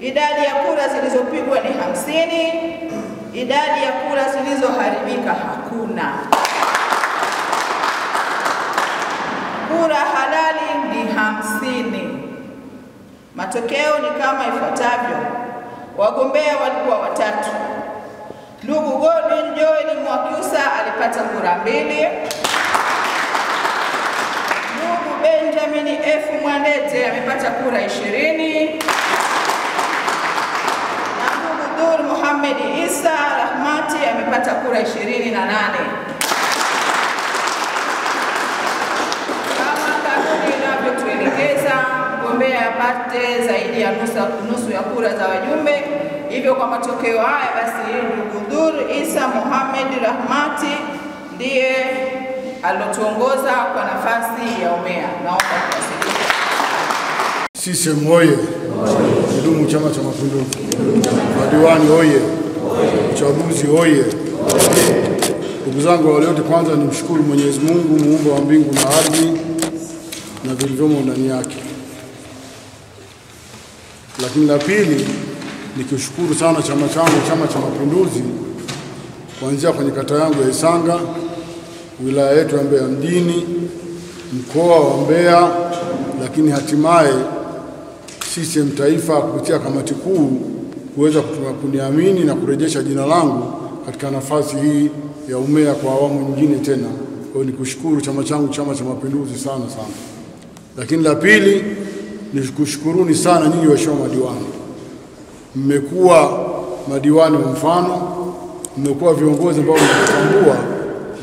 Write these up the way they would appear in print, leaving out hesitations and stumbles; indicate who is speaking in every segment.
Speaker 1: Idadi ya kura zilizopigwa ni 50. Idadi ya kura zilizoharibika hakuna. Kura halali ni 50. Matokeo ni kama ifuatavyo. Wagombea walikuwa watatu. Ndugu Godwin Joel Mwakyusa alipata kura 2. Ndugu Benjamin F. Mwandete amepata kura 20. Na ndugu Dur Muhammad Isa Rahmati amepata kura 28. Kama kanuni inavyotuelekeza, mgombea apate zaidi ya nusu ya kura za wajumbe. Hivyo kwa matokeo haya basi ndugu Dur Isa Muhammad Rahmati ndiye alotuongoza kwa nafasi ya umea. Naomba kuwasilisha.
Speaker 2: CCM oye! Kidumu Chama cha Mapinduzi! Madiwani oye! Uchaguzi oye! Ndugu zangu waliote, kwanza nimshukuru Mwenyezi Mungu muumba wa mbingu na ardhi na vilivyomo ndani yake. Lakini la pili, nikishukuru sana chama changu, Chama cha Mapinduzi, kuanzia kwenye kata yangu ya Isanga, wilaya yetu ya Mbeya mjini, mkoa wa Mbeya, lakini hatimaye CCM taifa kupitia kamati kuu kuweza kuniamini na kurejesha jina langu katika nafasi hii ya umea kwa awamu nyingine tena. Kwa hiyo nikushukuru chama changu, Chama cha Mapinduzi sana. Lakini la pili, nikushukuruni sana nyinyi waheshimiwa madiwani. Mmekuwa madiwani wa mfano, mmekuwa viongozi ambao mnatambua.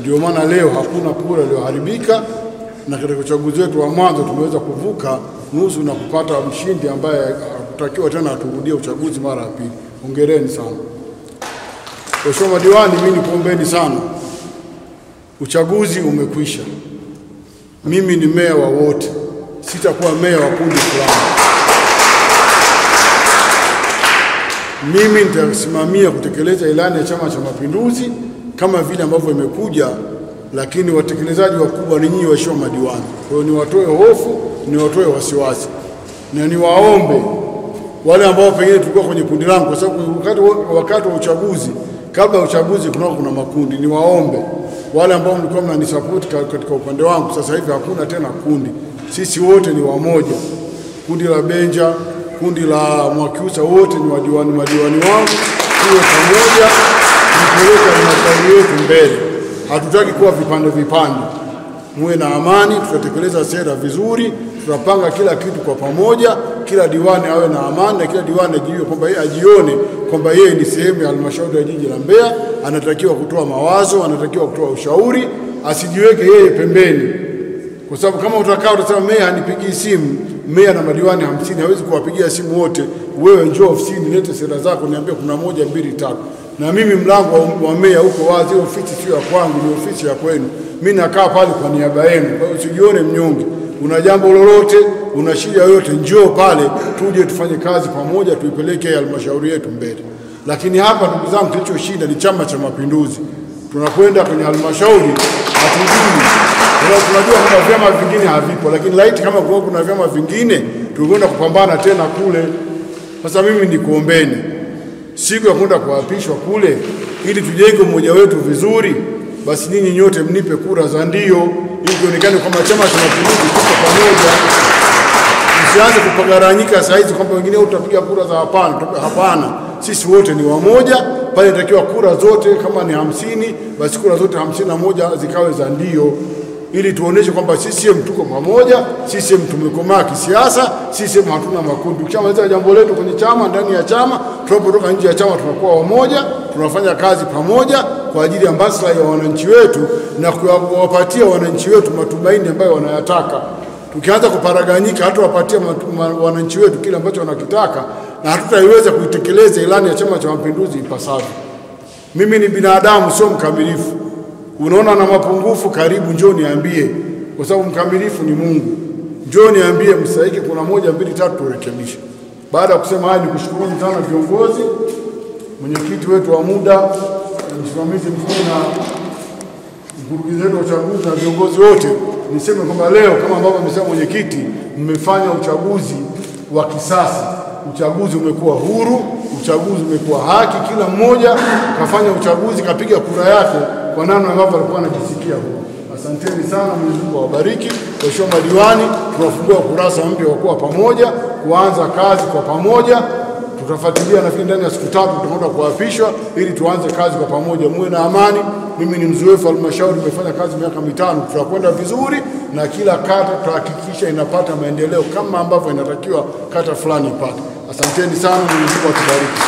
Speaker 2: Ndio maana leo hakuna kura iliyoharibika, na katika uchaguzi wetu wa mwanzo tumeweza kuvuka nusu na kupata mshindi ambaye hakutakiwa tena aturudie uchaguzi mara ya pili. Hongereni sana. Waheshimiwa madiwani, mimi nikuombeni sana. Uchaguzi umekwisha. Mimi ni meya wa wote. Sitakuwa meya wa kundi fulani. Mimi nitasimamia kutekeleza ilani ya Chama cha Mapinduzi kama vile ambavyo imekuja, lakini watekelezaji wakubwa ni nyinyi waheshimiwa madiwani. Kwa hiyo niwatoe hofu, niwatoe wasiwasi. Na niwaombe wale ambao pengine tulikuwa kwenye kundi langu, kwa sababu wakati wa uchaguzi, kabla ya uchaguzi kuna makundi. Niwaombe wale ambao mlikuwa mnanisupport katika upande wangu, sasa hivi hakuna tena kundi. Sisi wote ni wamoja. Kundi la Benja, kundi la Mwakyusa, wote ni madiwani wangu. Tuwe pamoja, tupeleke halmashauri yetu mbele. Hatutaki kuwa vipande. Muwe na amani, tutatekeleza sera vizuri, tutapanga kila kitu kwa pamoja. Kila diwani awe na amani, na kila diwani ajione kwamba yeye ni sehemu ya halmashauri ya jiji la Mbeya. Anatakiwa kutoa mawazo, anatakiwa kutoa ushauri, asijiweke yeye pembeni. Kwa sababu kama utasema meya hanipigii simu, meya na madiwani 50 hawezi kuwapigia simu wote. Wewe njoo ofisini, lete sera zako, niambie kuna 1 2 3. Na mimi mlango wa meya huko wazi, ofisi sio ya kwangu, ni ofisi ya kwenu. Mimi nakaa pale kwa niaba yenu. Kwa hiyo usijione mnyonge. Una jambo lolote, una shida yoyote, njoo pale, tuje tufanye kazi pamoja, tuipeleke halmashauri yetu mbele. Lakini hapa ndugu zangu, kilichoshinda ni Chama cha Mapinduzi. Tunakwenda kwenye halmashauri, hatujui. Tunajua kuna vyama vingine havipo, lakini laiti kama kuna vyama vingine, tungeenda kupambana tena kule. Sasa mimi nikuombeni, siku ya kwenda kuapishwa kule, ili tujenge mmoja wetu vizuri, basi ninyi nyote mnipe kura za ndio, ili kuonekane kama Chama cha Mapinduzi tuko pamoja. Msianze kupagaranyika saa hizi kwamba wengine utapiga kura za hapana. Hapana, sisi wote ni wamoja. Pale inatakiwa kura zote, kama ni 50, basi kura zote 51 zikawe za ndio, ili tuoneshe kwamba CCM tuko pamoja, CCM tumekomaa kisiasa, CCM hatuna makundi. Tukishamaliza jambo letu kwenye chama, ndani ya chama, tunapotoka nje ya chama tunakuwa wamoja, tunafanya kazi pamoja kwa ajili ya maslahi ya wananchi wetu na kuwapatia wananchi wetu matumaini ambayo wanayataka. Tukianza kuparaganyika, hatuwapatia wananchi wetu kile ambacho wanakitaka, na hatutaiweza kuitekeleza ilani ya Chama cha Mapinduzi ipasavyo. Mimi ni binadamu, sio mkamilifu. Unaona na mapungufu, karibu njoo niambie, kwa sababu mkamilifu ni Mungu. Njoo niambie msaiki kuna 1 2 3 turekebishe. Baada ya kusema haya, nikushukuru sana viongozi, mwenyekiti wetu wa muda, msimamizi mkuu na mkurugenzi wetu wa uchaguzi na viongozi wote. Niseme kwamba leo kama ambavyo amesema mwenyekiti, mmefanya uchaguzi wa kisasa. uchaguzi umekuwa huru, uchaguzi umekuwa haki, kila mmoja kafanya uchaguzi, kapiga kura yake kwa namna ambavyo alikuwa anajisikia huru. Asanteni sana, Mwenyezi Mungu awabariki. Mheshimiwa madiwani, tunafungua kurasa mpya wa kuwa pamoja, kuanza kazi kwa pamoja. Tutafuatilia nafikiri ndani ya siku 3 tutakwenda kuapishwa ili tuanze kazi kwa pamoja. Muwe na amani. Mimi ni mzoefu halmashauri, nimefanya kazi miaka 5. Tutakwenda vizuri na kila kata tutahakikisha inapata maendeleo kama ambavyo inatakiwa kata fulani ipate. Asanteni sana, Mwenyezi Mungu atubariki.